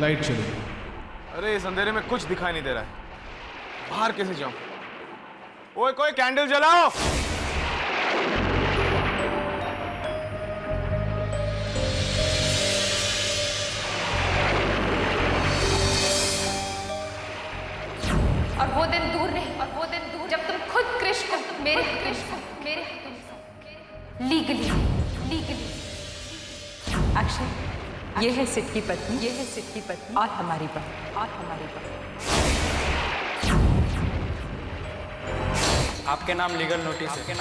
Light चली गई। अरे इस अंधेरे में कुछ दिखाई नहीं दे रहा है, बाहर कैसे जाऊं? ओए कोई कैंडल जलाओ। और वो दिन दूर नहीं, जब तुम खुद कृष को मेरे लीगली अक्षय, ये है सिट की पत्नी, और हमारी बहन। आपके नाम लीगल नोटिस है।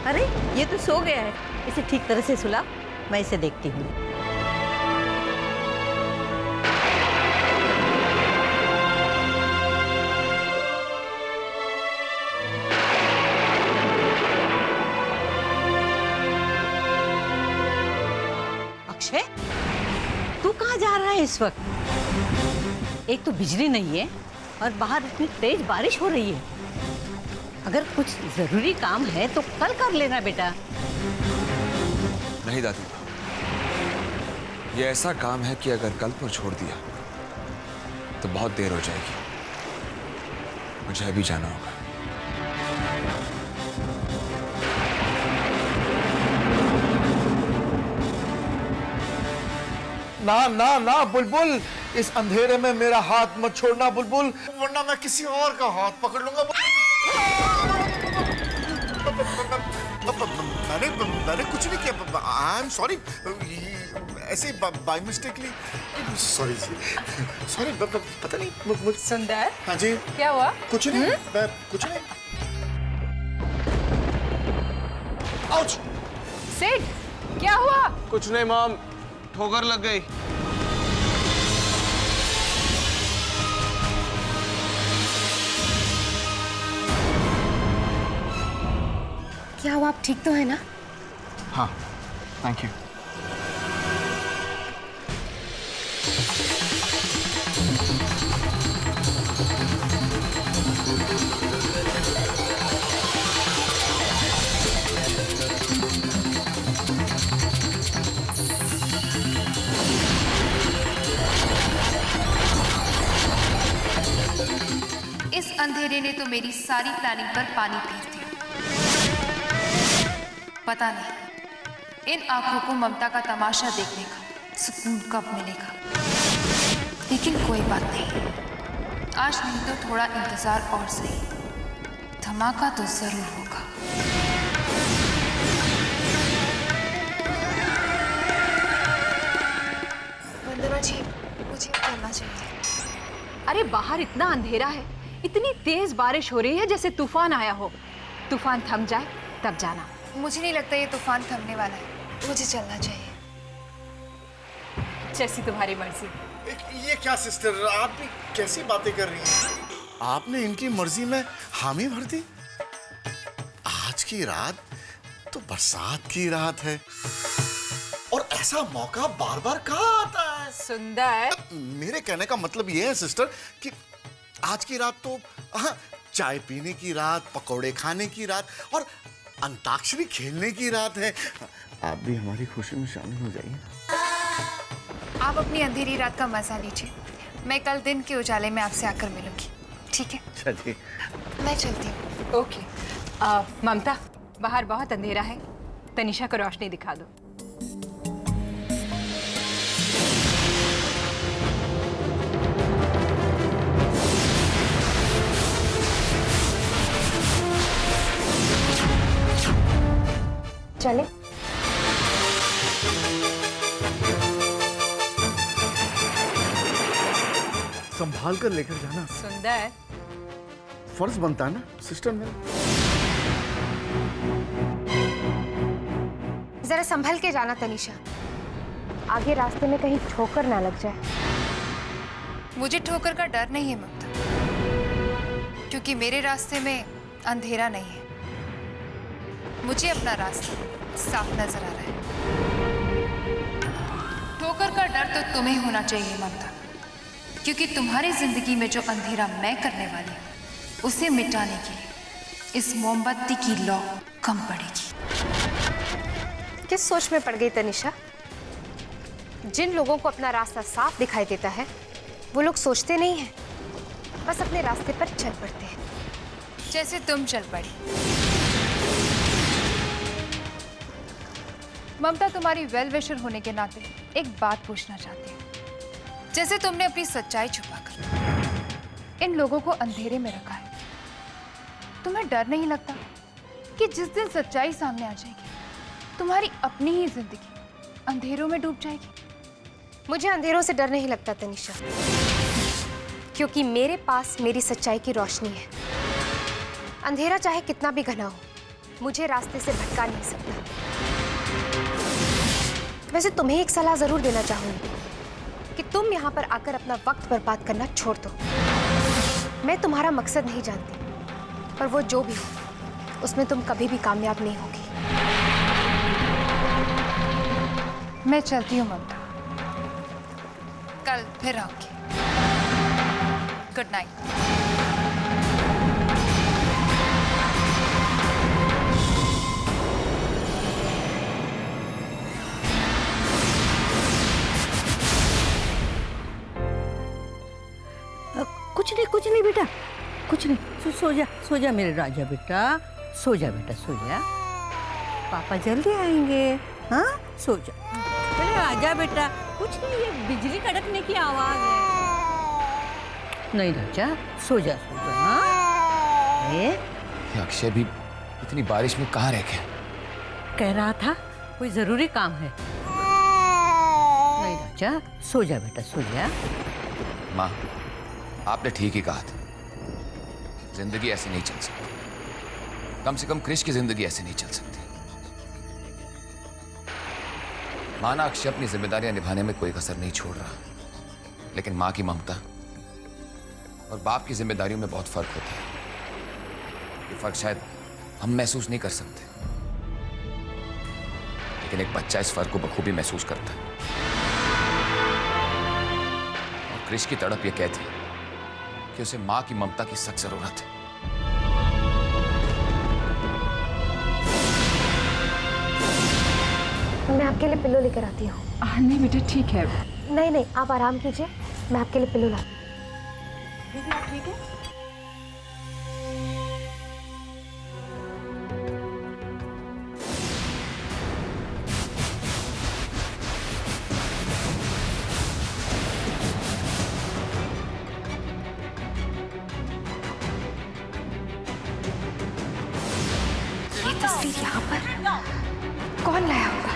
अरे ये तो सो गया है, इसे ठीक तरह से सुला, मैं इसे देखती हूँ। अक्षय, तू कहाँ जा रहा है इस वक्त? एक तो बिजली नहीं है और बाहर इतनी तेज बारिश हो रही है। अगर कुछ जरूरी काम है तो कल कर लेना बेटा। नहीं दादी, ये ऐसा काम है कि अगर कल पर छोड़ दिया तो बहुत देर हो जाएगी। मुझे अभी जाना होगा। ना ना ना बुलबुल, इस अंधेरे में मेरा हाथ मत छोड़ना बुलबुल, वरना मैं किसी और का हाथ पकड़ लूंगा। मैंने कुछ नहीं किया। आई एम सॉरी, ऐसे बाय मिस्टेकली। सॉरी पता नहीं मुझे। सुंदर, हाँ जी, क्या हुआ? कुछ नहीं, मैं कुछ नहीं। आउच! सिट, क्या हुआ? कुछ नहीं मॉम, ठोकर लग गई। क्या हुआ? आप ठीक तो है ना? हाँ, थैंक यू। इस अंधेरे ने तो मेरी सारी प्लानिंग पर पानी फेर दिया। पता नहीं इन आंखों को ममता का तमाशा देखने का सुकून कब मिलेगा, लेकिन कोई बात नहीं, आज नहीं तो थोड़ा इंतजार और सही, धमाका तो जरूर होगा। वंदना जी, मुझे करना चाहिए। अरे बाहर इतना अंधेरा है, इतनी तेज बारिश हो रही है जैसे तूफान आया हो। तूफान थम जाए तब जाना। मुझे नहीं लगता ये तूफान थमने वाला है, मुझे चलना चाहिए। जैसी तुम्हारी मर्जी। ये क्या सिस्टर, आप भी कैसी बातें कर रही हैं? आपने इनकी मर्जी में हामी भर दी। आज की रात तो बरसात की रात है और ऐसा मौका बार बार कहाँ आता है? सुंदर, मेरे कहने का मतलब ये है सिस्टर कि आज की रात तो चाय पीने की रात, पकौड़े खाने की रात और अंताक्षरी खेलने की रात है। आप भी हमारी खुशी में शामिल हो जाइए। आप अपनी अंधेरी रात का मजा लीजिए, मैं कल दिन के उजाले में आपसे आकर मिलूंगी, ठीक है? चलिए, मैं चलती हूँ। ओके। ममता, बाहर बहुत अंधेरा है, तनिषा को रोशनी दिखा दो। चले? संभाल कर लेकर जाना सुंदर, फर्ज बनता है ना सिस्टर मेरा। जरा संभल के जाना तनिषा, आगे रास्ते में कहीं ठोकर ना लग जाए। मुझे ठोकर का डर नहीं है ममता, क्योंकि मेरे रास्ते में अंधेरा नहीं है। मुझे अपना रास्ता साफ नजर आ रहा है। ठोकर का डर तो तुम्हें होना चाहिए ममता, क्योंकि तुम्हारी जिंदगी में जो अंधेरा मैं करने वाली हूँ उसे मिटाने के लिए इस मोमबत्ती की लौ कम पड़ेगी। किस सोच में पड़ गई तनिषा? जिन लोगों को अपना रास्ता साफ दिखाई देता है वो लोग सोचते नहीं हैं, बस अपने रास्ते पर चल पड़ते हैं। जैसे तुम चल पड़ी। ममता, तुम्हारी वेल विशर होने के नाते एक बात पूछना चाहती हूँ। जैसे तुमने अपनी सच्चाई छुपाकर इन लोगों को अंधेरे में रखा है, तुम्हें डर नहीं लगता कि जिस दिन सच्चाई सामने आ जाएगी तुम्हारी अपनी ही जिंदगी अंधेरों में डूब जाएगी? मुझे अंधेरों से डर नहीं लगता तनिषा, क्योंकि मेरे पास मेरी सच्चाई की रोशनी है। अंधेरा चाहे कितना भी घना हो, मुझे रास्ते से भटका नहीं सकता। वैसे तुम्हें एक सलाह जरूर देना चाहूंगी कि तुम यहाँ पर आकर अपना वक्त बर्बाद करना छोड़ दो। मैं तुम्हारा मकसद नहीं जानती, पर वो जो भी हो उसमें तुम कभी भी कामयाब नहीं होगी। मैं चलती हूँ ममता, कल फिर आऊंगी। Good night. कुछ नहीं बेटा, कुछ नहीं। सो जा मेरे राजा बेटा, सो जा बेटा, सो जा। पापा जल्दी आएंगे। हाँ, सो जा मेरे राजा बेटा। कुछ नहीं, ये बिजली कड़कने की आवाज है। नहीं राजा, सो जा, सो जा। हाँ, ये अक्षय भी इतनी बारिश में कहाँ रह गया? कह रहा था कोई जरूरी काम है। नहीं राजा, सो जा बेटा, सो जा। माँ, आपने ठीक ही कहा था, जिंदगी ऐसे नहीं चल सकती। कम से कम क्रिश की जिंदगी ऐसे नहीं चल सकती। माना अक्षय अपनी जिम्मेदारियां निभाने में कोई कसर नहीं छोड़ रहा, लेकिन माँ की ममता और बाप की जिम्मेदारियों में बहुत फर्क होता है। ये फर्क शायद हम महसूस नहीं कर सकते, लेकिन एक बच्चा इस फर्क को बखूबी महसूस करता है। और क्रिश की तड़प ये कहती है कि उसे माँ की ममता की सख्त जरूरत है। मैं आपके लिए पिल्लो लेकर आती हूँ। नहीं बेटा, ठीक है। नहीं, आप आराम कीजिए, मैं आपके लिए पिल्लो ला। ठीक है। ये तस्वीर यहाँ पर कौन लाया होगा?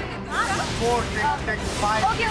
Okay.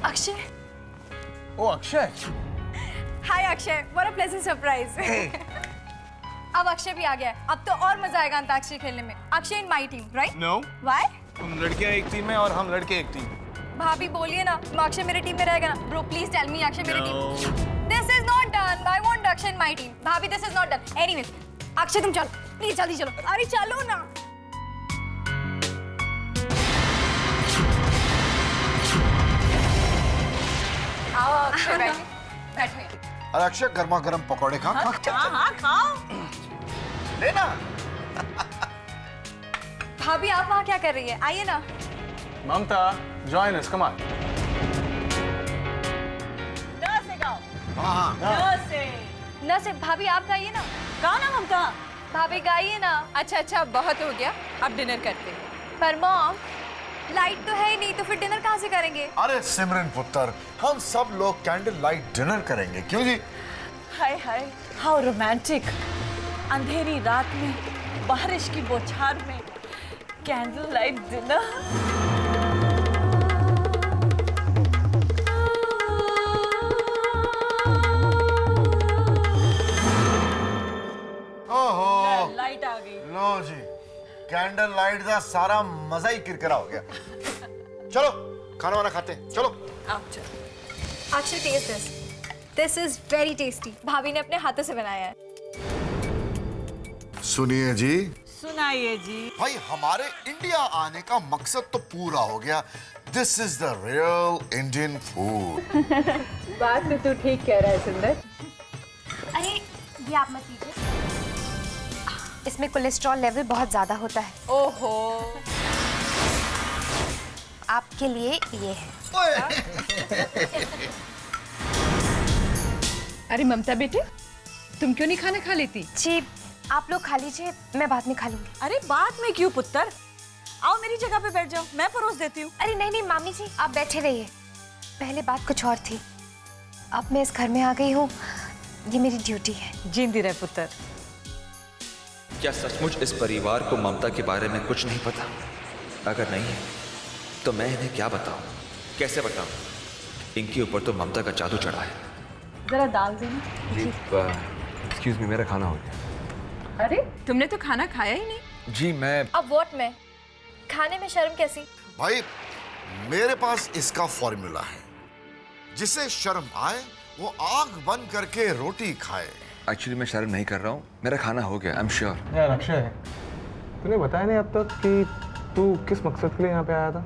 Akshay. Oh Akshay. Hi Akshay, what a pleasant surprise. अब अक्षय भी आ गया है, अब तो और मजा आएगा अंताक्षरी खेलने में। Akshay in my team, right? No. Why? तुम लड़कियां एक टीम में और हम लड़के एक टीम। भाभी बोलिए ना, अक्षय मेरे टीम में रहेगा ना? Bro please tell me Akshay मेरी team. This is not done, I want Akshay in my team. भाभी this is not done. Anyways, Akshay तुम चलो, प्लीज जल्दी चलो। अरे चलो ना। आओ अक्षय, बैठो। अरे अक्षय, गर्मा गर्म पकौड़े खा। हाँ, खाओ। लेना। भाभी आप वहाँ क्या कर रही है? आइए ना। ममता, join us, come on. न से भाभी आप गाइए ना। गाओ ना ममता। भाभी गाइए ना। अच्छा, बहुत हो गया, अब डिनर करते हैं। पर मॉम, लाइट तो है ही नहीं, तो फिर डिनर कहाँ से करेंगे? अरे सिमरन पुत्र, हम सब लोग कैंडल लाइट डिनर करेंगे, क्यों जी? हाय हाय, हाउ रोमांटिक। अंधेरी रात में, बारिश की बौछार में, कैंडल लाइट डिनर। लो जी, कैंडल लाइट का सारा मजा ही किरकिरा हो गया। चलो खाना वाना खाते हैं, चलो। आप चलो। Akshay taste this. This is very tasty. भाभी ने अपने हाथों से बनाया है। सुनिए जी, सुनाइए जी। भाई हमारे इंडिया आने का मकसद तो पूरा हो गया। This is the real Indian food. बात तो तू ठीक कह रहा है सुंदर। अरे ये आप मत लीजिए, इसमें कोलेस्ट्रॉल लेवल बहुत ज्यादा होता है। ओहो, आपके लिए ये है। अरे ममता बेटे, तुम क्यों नहीं खाना खा लेती? जी आप लोग खा लीजिए, मैं बाद में खा लूंगी। अरे बाद में क्यों पुत्र, आओ मेरी जगह पे बैठ जाओ, मैं परोस देती हूँ। अरे नहीं नहीं मामी जी, आप बैठे रहिए। पहले बात कुछ और थी, अब मैं इस घर में आ गई हूँ, ये मेरी ड्यूटी है। जिंदी रहे पुत्र। क्या सचमुच इस परिवार को ममता के बारे में कुछ नहीं पता? अगर नहीं है तो मैं इन्हें क्या बताऊं, कैसे बताऊं? इनके ऊपर तो ममता का जादू चढ़ा है। जरा दाल देना। एक्सक्यूज मी, मेरा खाना हो गया। अरे तुमने तो खाना खाया ही नहीं। जी मैं अब व्हाट में खाने में शर्म कैसी? भाई मेरे पास इसका फॉर्मूला है, जिसे शर्म आए वो आंख बंद करके रोटी खाए। एक्चुअली मैं शर्म नहीं कर रहा हूँ, मेरा खाना हो गया, आई एम श्योर। यार अक्षय, तूने बताया नहीं अब तक कि तू किस मकसद के लिए यहाँ पे आया था?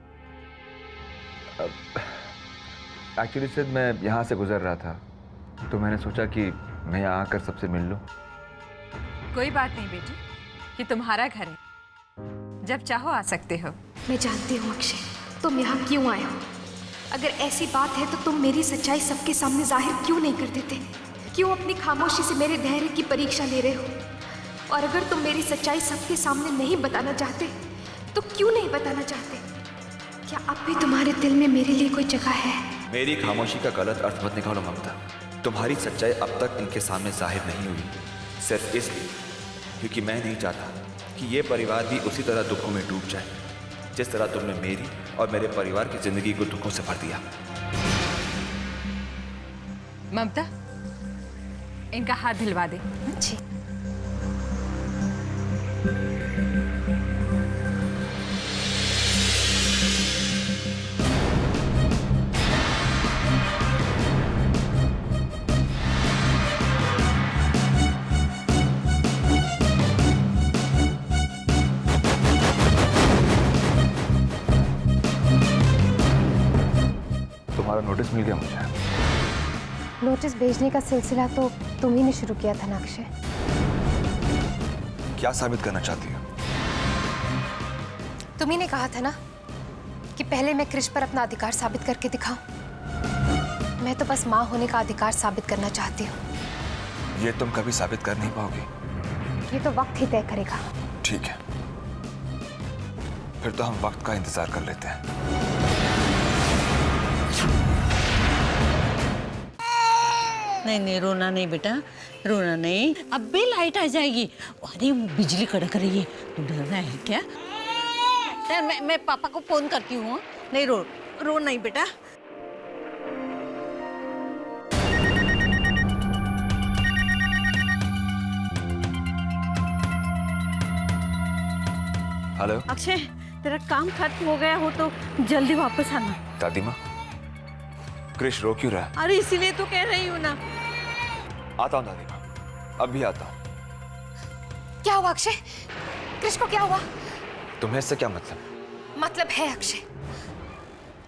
एक्चुअली सिर्फ मैं यहाँ से गुजर रहा था, तो मैंने सोचा कि मैं यहाँ आकर सबसे मिल लूँ। कोई बात नहीं बेटी, ये तुम्हारा घर है, जब चाहो आ सकते हो। मैं जानती हूँ अक्षय, तुम यहाँ क्यों आए हो। अगर ऐसी बात है तो तुम मेरी सच्चाई सबके सामने जाहिर क्यों नहीं कर देते? क्यों अपनी खामोशी से मेरे धैर्य की परीक्षा ले रहे हो? और अगर तुम मेरी सच्चाई सबके सामने नहीं बताना चाहते तो क्यों नहीं बताना चाहते? क्या अब भी तुम्हारे दिल में मेरे लिए कोई जगह है? मेरी खामोशी का गलत अर्थ मत निकालो ममता। तुम्हारी सच्चाई अब तक इनके सामने जाहिर नहीं हुई, सिर्फ इसलिए क्योंकि मैं नहीं चाहता कि ये परिवार भी उसी तरह दुखों में डूब जाए जिस तरह तुमने मेरी और मेरे परिवार की जिंदगी को दुखों से भर दिया। ममता, इनका हाथ दिलवा दे। जी। तुम्हारा नोटिस मिल गया मुझे। नोटिस भेजने का सिलसिला तो तुम ही ने शुरू किया था ना अक्षय। क्या साबित करना चाहती हो? तुम ही ने कहा था ना कि पहले मैं क्रिश पर अपना अधिकार साबित करके दिखाऊं। मैं तो बस माँ होने का अधिकार साबित करना चाहती हूँ। ये तुम कभी साबित कर नहीं पाओगी। ये तो वक्त ही तय करेगा। ठीक है, फिर तो हम वक्त का इंतजार कर लेते हैं। नहीं नहीं, रोना नहीं बेटा, रोना नहीं, अब भी लाइट आ जाएगी। अरे वो बिजली कड़क रही है, तू डर रहा है क्या? मैं पापा को फोन करती हूँ। नहीं रो नहीं बेटा। हेलो अक्षय, तेरा काम खत्म हो गया हो तो जल्दी वापस आना। दादी माँ, क्रिश रो क्यों रहा है? अरे इसीलिए तो कह रही हूँ ना। आता हूँ दादी माँ, अभी आता हूँ। क्या हुआ अक्षय? क्रिश को क्या हुआ? तुम्हें इससे क्या मतलब? मतलब है अक्षय,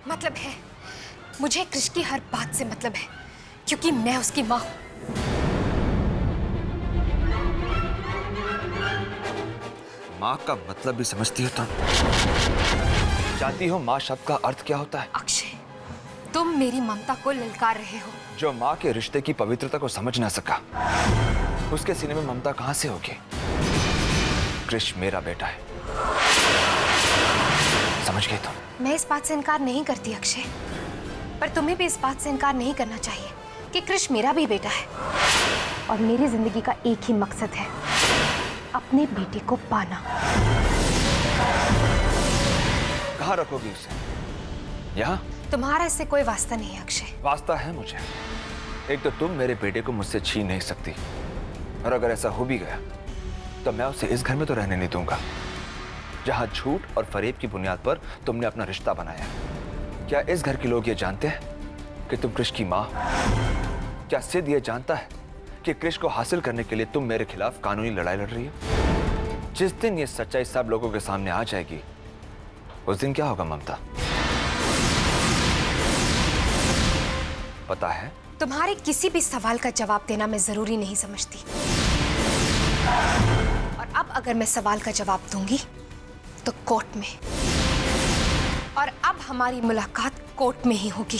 मतलब है। मुझे क्रिश की हर बात से मतलब है, क्योंकि मैं उसकी माँ हूँ। माँ का मतलब भी समझती हो तुम? जानती हो माँ शब्द का अर्थ क्या होता है? अक्षय, तुम मेरी ममता को ललकार रहे हो। जो माँ के रिश्ते की पवित्रता को समझ ना सका, उसके सीने में ममता कहां से होगी? क्रिश मेरा बेटा है, समझ गई तुम? मैं इस बात से इनकार नहीं करती अक्षय, पर तुम्हें भी इस बात से इनकार नहीं करना चाहिए कि क्रिश मेरा भी बेटा है और मेरी जिंदगी का एक ही मकसद है, अपने बेटे को पाना। कहाँ रखोगी उसे? यहाँ? तुम्हारा इससे कोई वास्ता नहीं है अक्षय। वास्ता है मुझे। एक तो तुम मेरे बेटे को मुझसे छीन नहीं सकती, और अगर ऐसा हो भी गया तो मैं उसे इस घर में तो रहने नहीं दूंगा जहां झूठ और फरेब की बुनियाद पर तुमने अपना रिश्ता बनाया। क्या इस घर के लोग ये जानते हैं कि तुम कृष की मां? क्या सिद्ध ये जानता है कि कृष को हासिल करने के लिए तुम मेरे खिलाफ कानूनी लड़ाई लड़ रही हो? जिस दिन ये सच्चाई सब लोगों के सामने आ जाएगी, उस दिन क्या होगा ममता, पता है? तुम्हारे किसी भी सवाल का जवाब देना मैं जरूरी नहीं समझती। और अब अगर मैं सवाल का जवाब दूंगी तो कोर्ट में, और अब हमारी मुलाकात कोर्ट में ही होगी।